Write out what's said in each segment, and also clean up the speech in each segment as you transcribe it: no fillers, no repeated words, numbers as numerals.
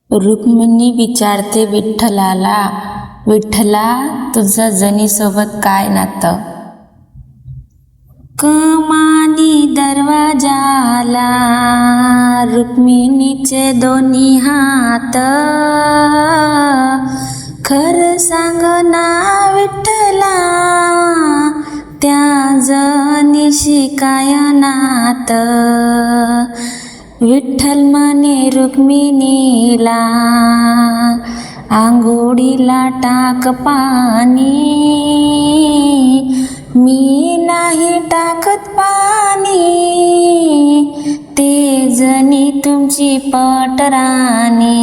रुक्मिणी विचारते विठ्ठलाला, विठ्ठला तुझं जनीसोबत काय नातं? कमानी दरवाजाला रुक्मिणीचे दोन्ही हात, खरं सांग ना विठ्ठला त्या जनीशी काय नातं? विठ्ठल म्हणे रुक्मिणीला, आंघोळीला टाक पाणी, मी नाही टाकत पाणी, ते जनी तुमची पटराणी.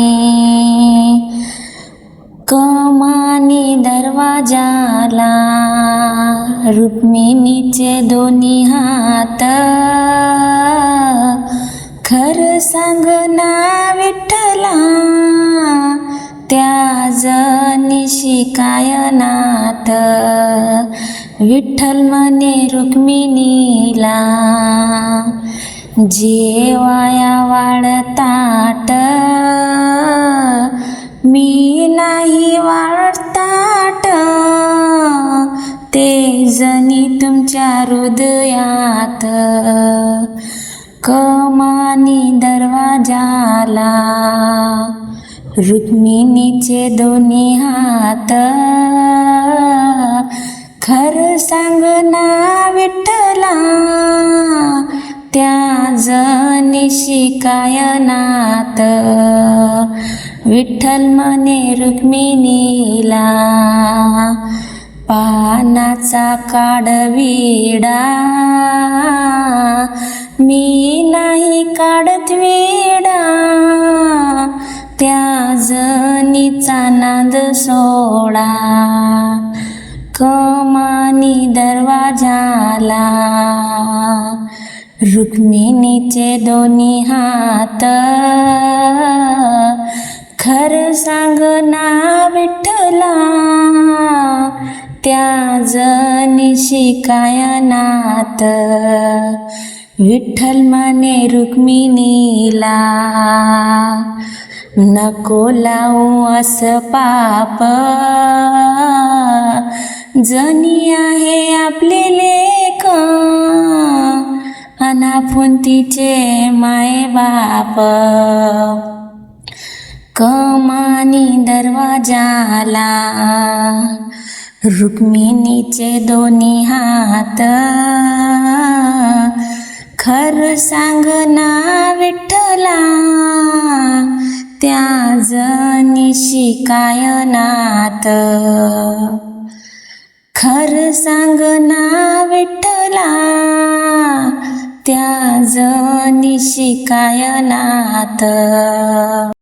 कमानी दरवाजाला रुक्मिणीचे दोन्ही हात, खरं सांग ना विठ्ठला त्या जनीशी काय नातं? विठ्ठल म्हणे रुक्मिणीला, जेवाया वाढताट, मी नाही वाढताट, ते जनी तुमच्या हृदयात. कमानी दरवाजाला रुक्मिणीचे दोन्ही हात, खरं सांग ना विठ्ठला त्या जनीशी काय नातं? विठ्ठल म्हणे रुक्मिणीला, पानाचा काढ विडा, मी नाही काढत विडा, त्या जनीचा नाद सोडा. कमानी दरवाजाला रुक्मिणीचे दोन्ही हात, खरं सांग ना विठ्ठला त्या जनीशी काय नातं? विठ्ठल म्हणे रुक्मिणीला, नको लावू असं पाप, जनी आहे आपले लेक, अनापून तिचे माय बाप. कमानी दरवाजाला रुक्मिणीचे दोन्ही हात, खरं सांग ना विठ्ठला त्या जनीशी काय नातं? खरं सांग ना विठ्ठला त्या जनीशी काय नातं?